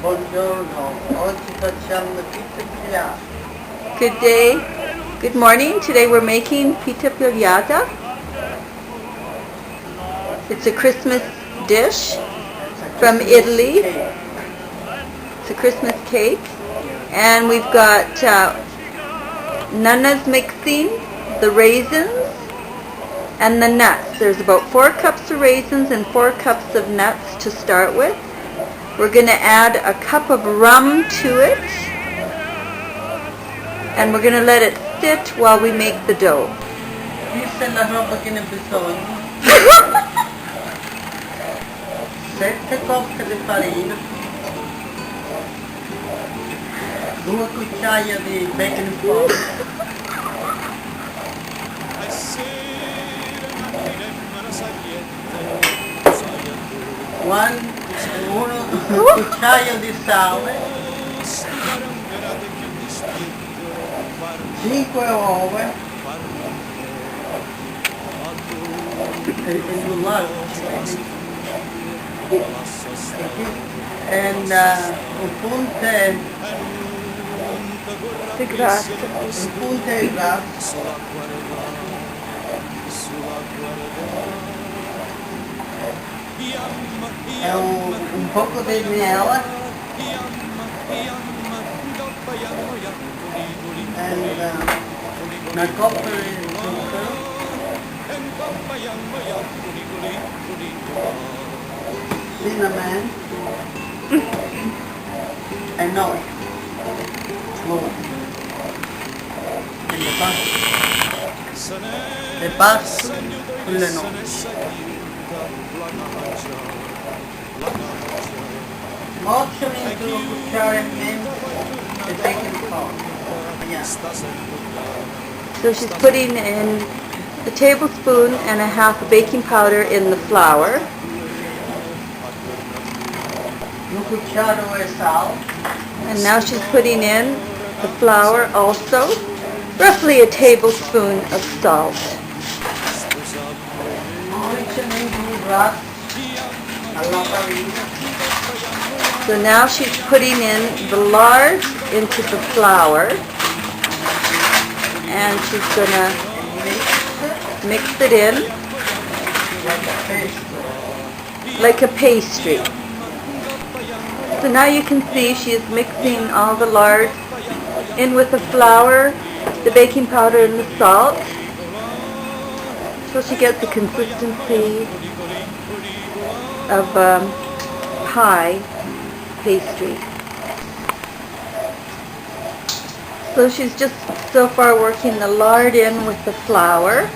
Buongiorno, oggi facciamo la pita piane. Good day. Good morning. Today we're making pita pigliata. It's a Christmas dish from Italy. It's a Christmas cake. And we've got Nana's mixing the raisins and the nuts. There's about 4 cups of raisins and 4 cups of nuts to start with. We're going to add a cup of rum to it. And we're going to let it sit while we make the dough. Questa è la roba che ne bisogna. 7 cocche di farina, 2 cucciaie di baking powder, 1 cucciaio di sale, 5 uova and un punte di grasso. un punte di grasso, e un poco di miele, and una coppa di zucchero, cinnamon, e noi, le passo con le noci. Mozzano into a cucciara e mezzo di baking powder. Yeah. So she's putting in a tablespoon and a half of baking powder in the flour. Un cucciaro e sal. And now she's putting in the flour also, roughly a tablespoon of salt. So now she's putting in the lard into the flour, and she's gonna mix it in like a pastry. So now you can see she is mixing all the lard in with the flour, the baking powder, and the salt, so she gets the consistency of pie pastry. So she's just so far working the lard in with the flour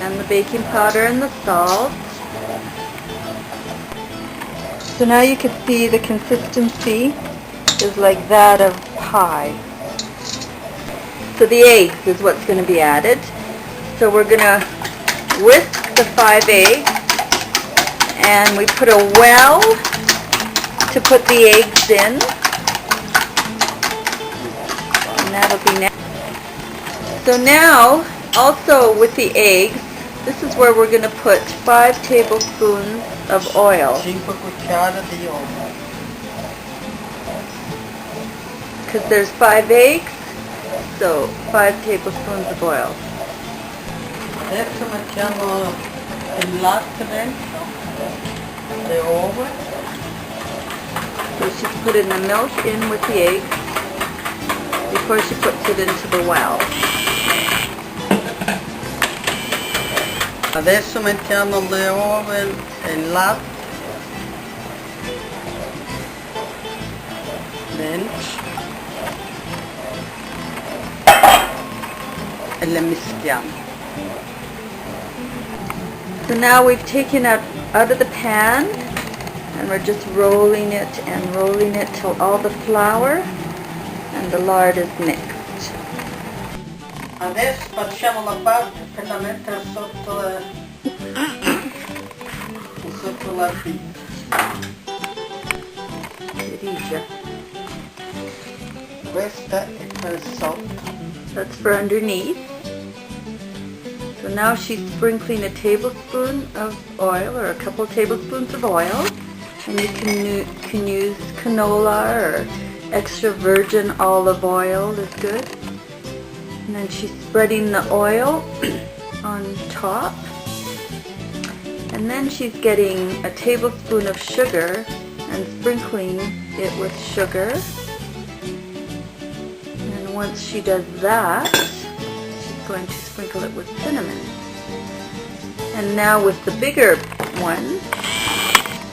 and the baking powder and the salt. So now you can see the consistency is like that of pie. So the eggs is what's going to be added. So we're going to whisk the 5 eggs, and we put a well to put the eggs in, and that'll be next. So now, also with the eggs, this is where we're going to put 5 tablespoons of oil. 5 cucciare di olio. Because there's 5 eggs, so 5 tablespoons of oil. Adesso mettiamo il latte dentro, le uova. So she's putting the milk in with the eggs before she puts it into the well. Adesso mettiamo le uova e il latte dentro e le mischiamo. So now we've taken it out of the pan, and we're just rolling it till all the flour and the lard is mixed. Adesso facciamo la parte per la mettere sotto la pizza. Questa è per sotto. That's for underneath. So now she's sprinkling a tablespoon of oil, or a couple of tablespoons of oil, And you can use canola or extra virgin olive oil is good. And then she's spreading the oil on top. And then she's getting a tablespoon of sugar and sprinkling it with sugar. And once she does that, she's going to sprinkle it with cinnamon. And now with the bigger one,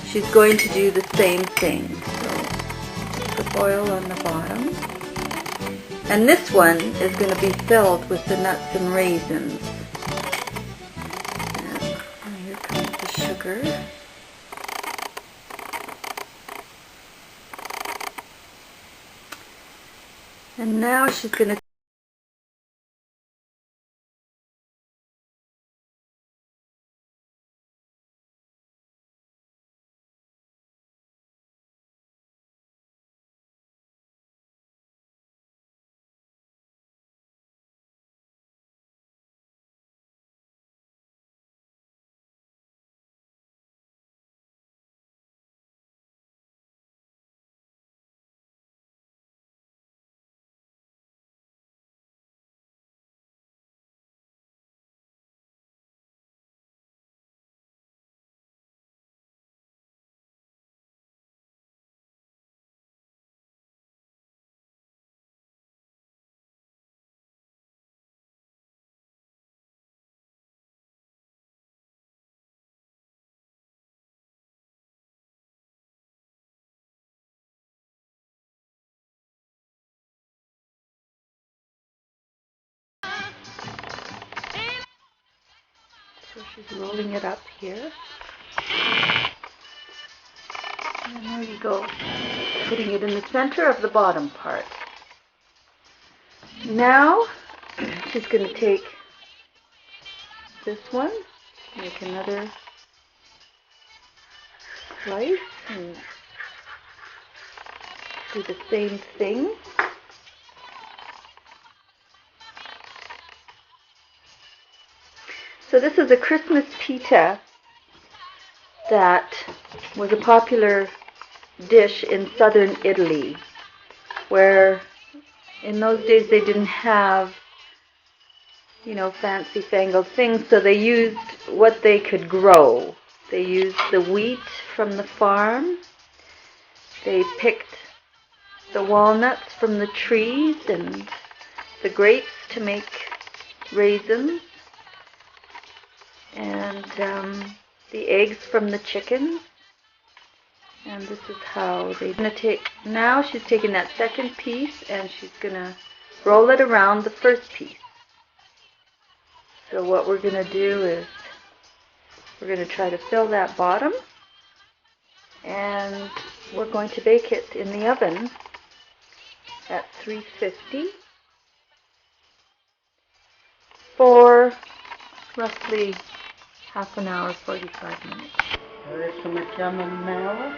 she's going to do the same thing. So put oil on the bottom. And this one is going to be filled with the nuts and raisins. And here comes the sugar. And now she's going to So she's rolling it up here. And there you go. Putting it in the center of the bottom part. Now she's going to take this one, make another slice and do the same thing. So this is a Christmas pita that was a popular dish in southern Italy, where in those days they didn't have, you know, fancy fangled things, so they used what they could grow. They used the wheat from the farm, they picked the walnuts from the trees and the grapes to make raisins, and the eggs from the chickens. And this is how they're going to take. Now she's taking that second piece and she's going to roll it around the first piece. So what we're going to do is we're going to try to fill that bottom, and we're going to bake it in the oven at 350 for roughly half an hour, 45 minutes. Adesso mettiamo il melo.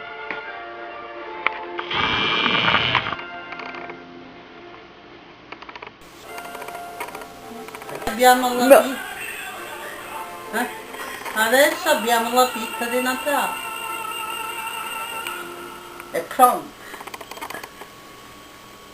Abbiamo la pizza. Adesso abbiamo la pizza di Natale. È pronta.